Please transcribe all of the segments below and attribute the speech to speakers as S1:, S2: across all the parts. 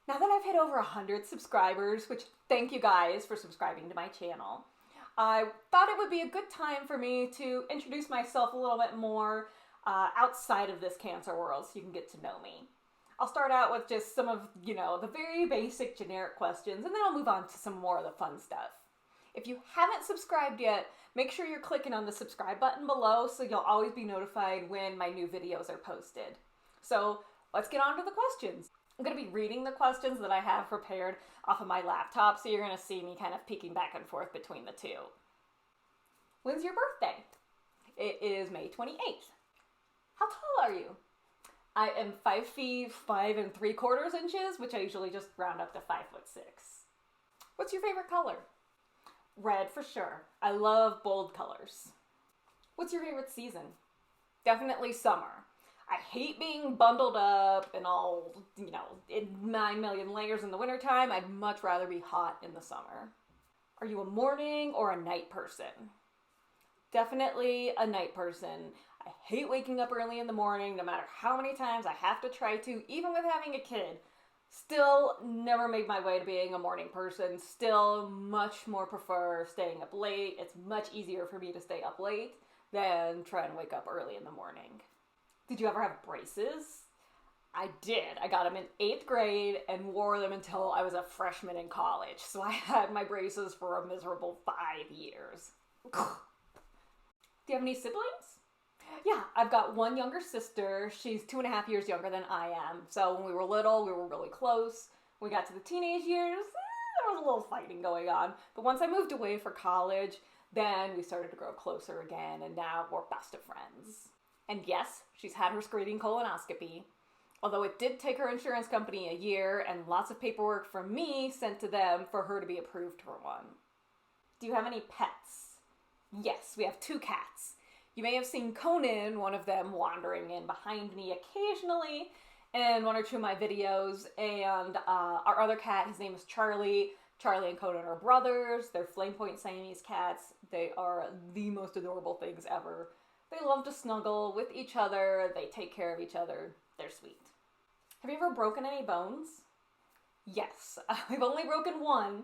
S1: Now that I've hit over 100 subscribers, which thank you guys for subscribing to my channel, I thought it would be a good time for me to introduce myself a little bit more outside of this cancer world so you can get to know me. I'll start out with just some of, the very basic generic questions, and then I'll move on to some more of the fun stuff. If you haven't subscribed yet, make sure you're clicking on the subscribe button below so you'll always be notified when my new videos are posted. So let's get on to the questions. I'm going to be reading the questions that I have prepared off of my laptop, so you're going to see me kind of peeking back and forth between the two. When's your birthday? It is May 28th. How tall are you? I am 5 feet 5 3/4 inches, which I usually just round up to 5'6". What's your favorite color? Red for sure. I love bold colors. What's your favorite season? Definitely summer. I hate being bundled up and all, in 9 million layers in the wintertime. I'd much rather be hot in the summer. Are you a morning or a night person? Definitely a night person. I hate waking up early in the morning, no matter how many times I have to try to, even with having a kid. Still never made my way to being a morning person. Still much more prefer staying up late. It's much easier for me to stay up late than try and wake up early in the morning. Did you ever have braces? I did. I got them in 8th grade and wore them until I was a freshman in college. So I had my braces for a miserable 5 years. Do you have any siblings? Yeah, I've got one younger sister. She's 2.5 years younger than I am. So when we were little, we were really close. When we got to the teenage years, there was a little fighting going on. But once I moved away for college, then we started to grow closer again, and now we're best of friends. And yes, she's had her screening colonoscopy, although it did take her insurance company a year and lots of paperwork from me sent to them for her to be approved for one. Do you have any pets? Yes, we have 2 cats. You may have seen Conan, one of them, wandering in behind me occasionally in 1 or 2 of my videos, and our other cat, his name is Charlie. Charlie and Conan are brothers. They're flame point Siamese cats. They are the most adorable things ever. They love to snuggle with each other. They take care of each other. They're sweet. Have you ever broken any bones? Yes, I've only broken one,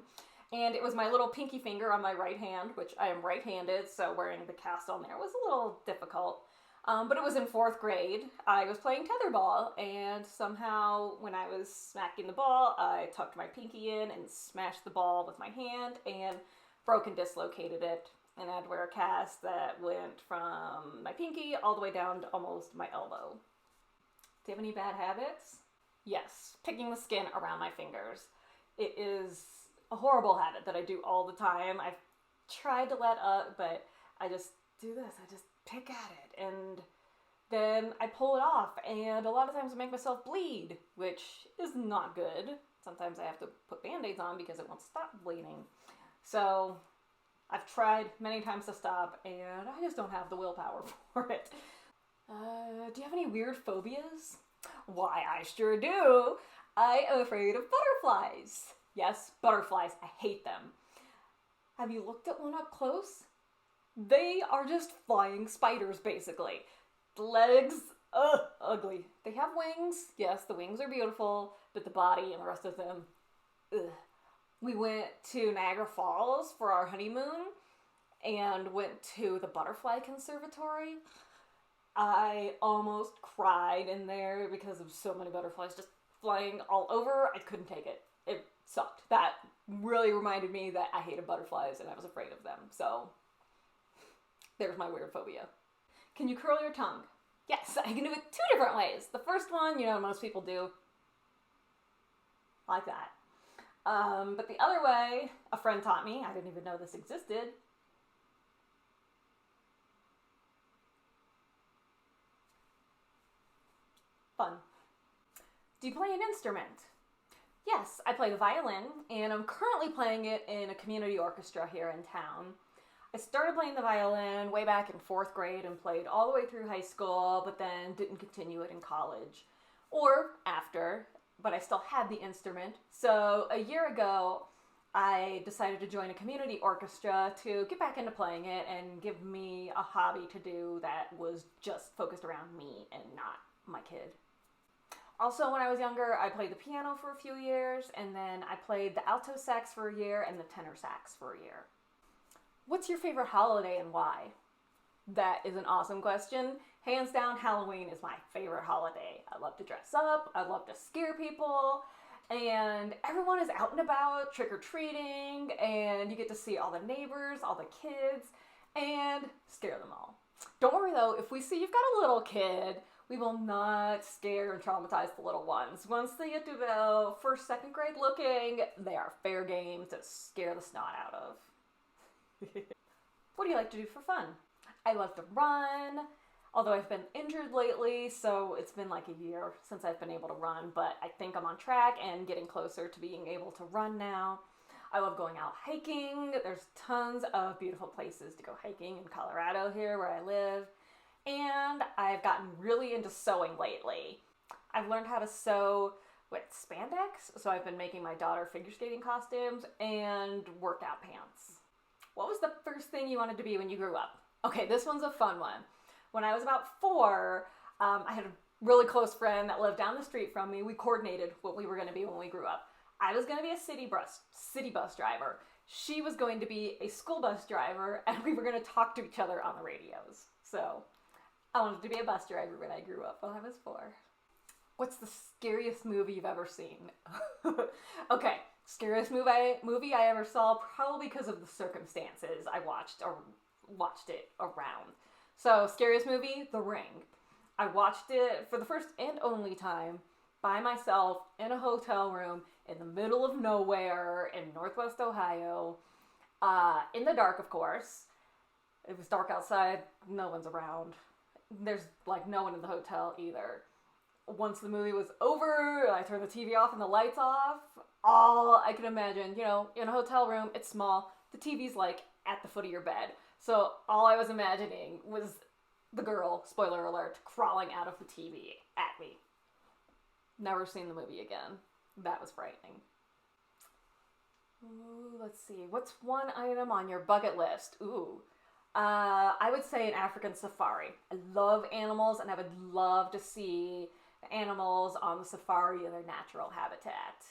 S1: and it was my little pinky finger on my right hand, which I am right-handed, so wearing the cast on there was a little difficult. But it was in 4th grade. I was playing tetherball, and somehow when I was smacking the ball, I tucked my pinky in and smashed the ball with my hand and broke and dislocated it. And I had to wear a cast that went from my pinky all the way down to almost my elbow. Do you have any bad habits? Yes, picking the skin around my fingers. It is a horrible habit that I do all the time. I've tried to let up, but I just do this. I just pick at it, and then I pull it off, and a lot of times I make myself bleed, which is not good. Sometimes I have to put Band-Aids on because it won't stop bleeding. So I've tried many times to stop, and I just don't have the willpower for it. Do you have any weird phobias? Why, I sure do. I am afraid of butterflies. Yes, butterflies. I hate them. Have you looked at one up close? They are just flying spiders, basically. The legs, ugly. They have wings. Yes, the wings are beautiful, but the body and the rest of them, ugh. We went to Niagara Falls for our honeymoon and went to the butterfly conservatory. I almost cried in there because of so many butterflies just flying all over. I couldn't take it. It sucked. That really reminded me that I hated butterflies and I was afraid of them. So there's my weird phobia. Can you curl your tongue? Yes, I can do it 2 different ways. The first one, most people do like that. But the other way, a friend taught me. I didn't even know this existed. Fun. Do you play an instrument? Yes, I play the violin, and I'm currently playing it in a community orchestra here in town. I started playing the violin way back in 4th grade and played all the way through high school, but then didn't continue it in college. Or after, but I still had the instrument. So a year ago, I decided to join a community orchestra to get back into playing it and give me a hobby to do that was just focused around me and not my kid. Also, when I was younger, I played the piano for a few years, and then I played the alto sax for a year and the tenor sax for a year. What's your favorite holiday and why? That is an awesome question. Hands down, Halloween is my favorite holiday. I love to dress up, I love to scare people, and everyone is out and about trick-or-treating, and you get to see all the neighbors, all the kids, and scare them all. Don't worry though, if we see you've got a little kid, we will not scare and traumatize the little ones. Once they get to about first, second grade looking, they are fair game to scare the snot out of. What do you like to do for fun? I love to run, although I've been injured lately, so it's been like a year since I've been able to run, but I think I'm on track and getting closer to being able to run now. I love going out hiking. There's tons of beautiful places to go hiking in Colorado here where I live. And I've gotten really into sewing lately. I've learned how to sew with spandex, so I've been making my daughter figure skating costumes and workout pants. What was the first thing you wanted to be when you grew up? Okay, this one's a fun one. When I was about 4, I had a really close friend that lived down the street from me. We coordinated what we were going to be when we grew up. I was going to be a city bus driver. She was going to be a school bus driver, and we were going to talk to each other on the radios. So I wanted to be a bus driver when I grew up when I was 4. What's the scariest movie you've ever seen? Okay, scariest movie I ever saw, probably because of the circumstances I watched it around. So, scariest movie, The Ring. I watched it for the first and only time by myself in a hotel room in the middle of nowhere in Northwest Ohio, in the dark, of course. It was dark outside, no one's around. There's like no one in the hotel either. Once the movie was over, I turned the TV off and the lights off. All I can imagine, in a hotel room, it's small. The TV's like at the foot of your bed. So all I was imagining was the girl, spoiler alert, crawling out of the TV at me. Never seen the movie again. That was frightening. Ooh, let's see. What's one item on your bucket list? I would say an African safari. I love animals, and I would love to see the animals on the safari in their natural habitat.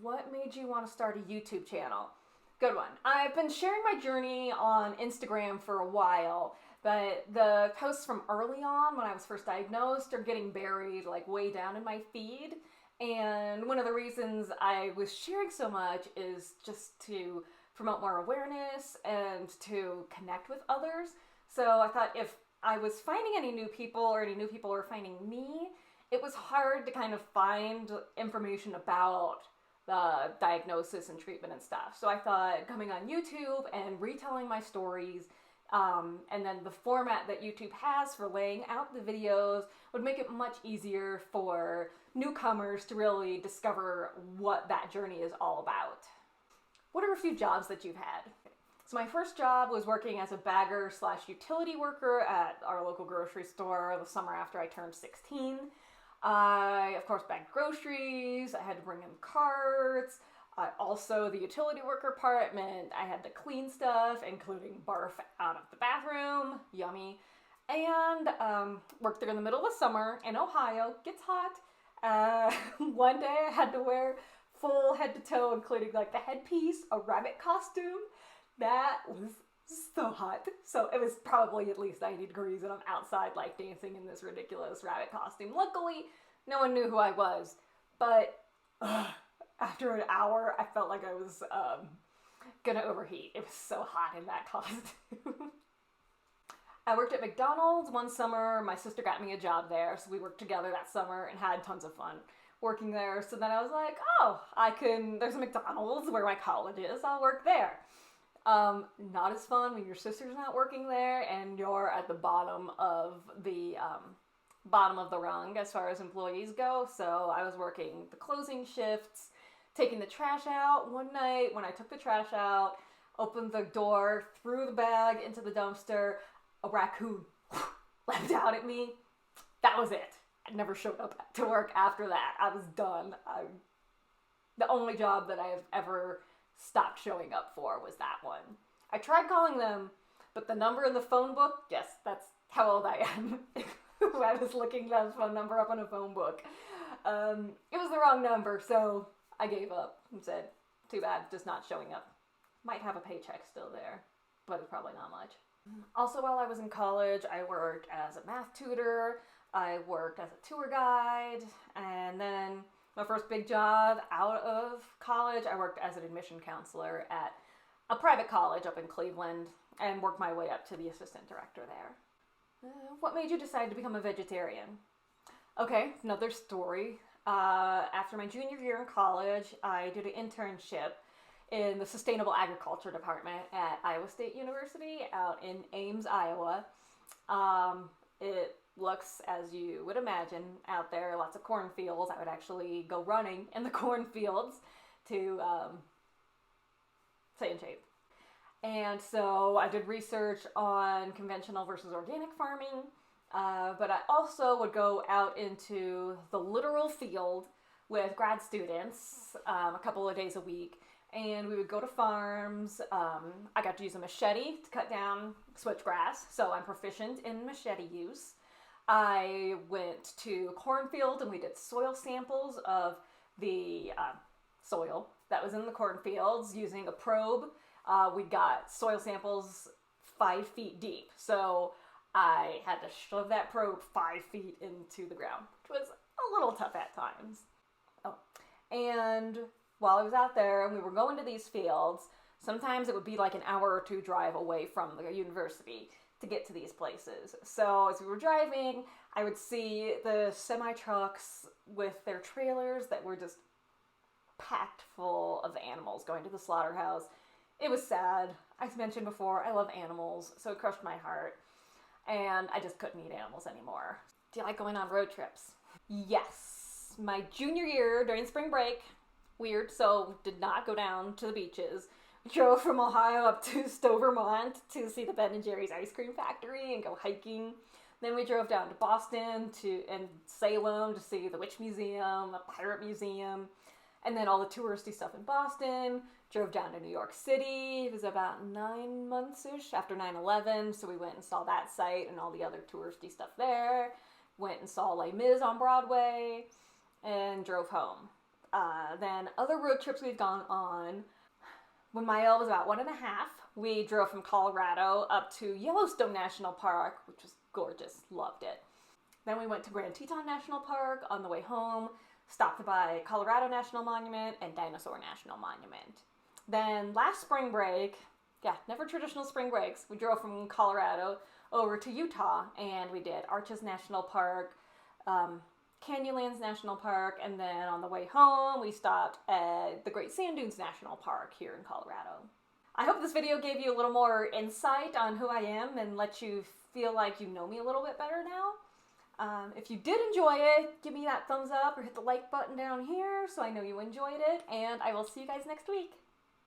S1: What made you want to start a YouTube channel? Good one. I've been sharing my journey on Instagram for a while, but the posts from early on when I was first diagnosed are getting buried like way down in my feed. And one of the reasons I was sharing so much is just to promote more awareness and to connect with others. So I thought if I was finding any new people or any new people were finding me, it was hard to kind of find information about the diagnosis and treatment and stuff. So I thought coming on YouTube and retelling my stories, and then the format that YouTube has for laying out the videos would make it much easier for newcomers to really discover what that journey is all about. What are a few jobs that you've had? So my first job was working as a bagger / utility worker at our local grocery store the summer after I turned 16. I, of course, bagged groceries. I had to bring in carts. Also, the utility worker part meant I had to clean stuff, including barf out of the bathroom. Yummy. And worked there in the middle of the summer in Ohio. Gets hot. One day I had to wear full head to toe, including like the headpiece, a rabbit costume. That was so hot. So it was probably at least 90 degrees and I'm outside like dancing in this ridiculous rabbit costume. Luckily, no one knew who I was. But after an hour, I felt like I was gonna overheat. It was so hot in that costume. I worked at McDonald's one summer. My sister got me a job there, so we worked together that summer and had tons of fun working there. So then I was like, there's a McDonald's where my college is, I'll work there. Not as fun when your sister's not working there and you're at the bottom of the rung as far as employees go. So I was working the closing shifts, taking the trash out. One night when I took the trash out, opened the door, threw the bag into the dumpster, a raccoon leapt out at me. That was it. I never showed up to work after that. I was done. The only job that I've ever stopped showing up for was that one. I tried calling them, but the number in the phone book, yes, that's how old I am. I was looking that phone number up on a phone book. It was the wrong number, so I gave up and said, too bad, just not showing up. Might have a paycheck still there, but it's probably not much. Also, while I was in college, I worked as a math tutor, I worked as a tour guide, and then my first big job out of college, I worked as an admission counselor at a private college up in Cleveland and worked my way up to the assistant director there. What made you decide to become a vegetarian? Okay, another story. After my junior year in college, I did an internship in the Sustainable Agriculture Department at Iowa State University out in Ames, Iowa. It looks, as you would imagine, out there, lots of cornfields. I would actually go running in the cornfields to stay in shape. And so I did research on conventional versus organic farming, but I also would go out into the literal field with grad students a couple of days a week. And we would go to farms. I got to use a machete to cut down switchgrass, so I'm proficient in machete use. I went to a cornfield and we did soil samples of the soil that was in the cornfields using a probe. We got soil samples 5 feet deep, so I had to shove that probe 5 feet into the ground, which was a little tough at times. Oh, and while I was out there and we were going to these fields, sometimes it would be like an hour or two drive away from the university to get to these places. So as we were driving, I would see the semi-trucks with their trailers that were just packed full of animals going to the slaughterhouse. It was sad. As mentioned before, I love animals, so it crushed my heart. And I just couldn't eat animals anymore. Do you like going on road trips? Yes. My junior year during spring break, weird, so did not go down to the beaches. We drove from Ohio up to Stowe, Vermont to see the Ben & Jerry's ice cream factory and go hiking. Then we drove down to Boston and Salem to see the Witch Museum, the Pirate Museum, and then all the touristy stuff in Boston. Drove down to New York City. It was about 9 months-ish after 9/11, so we went and saw that site and all the other touristy stuff there. Went and saw Les Mis on Broadway and drove home. Then other road trips we've gone on. When Mael was about 1.5, we drove from Colorado up to Yellowstone National Park, which was gorgeous. Loved it. Then we went to Grand Teton National Park on the way home, stopped by Colorado National Monument and Dinosaur National Monument. Then last spring break, never traditional spring breaks, we drove from Colorado over to Utah and we did Arches National Park, Canyonlands National Park, and then on the way home, we stopped at the Great Sand Dunes National Park here in Colorado. I hope this video gave you a little more insight on who I am and let you feel like you know me a little bit better now. If you did enjoy it, give me that thumbs up or hit the like button down here so I know you enjoyed it, and I will see you guys next week.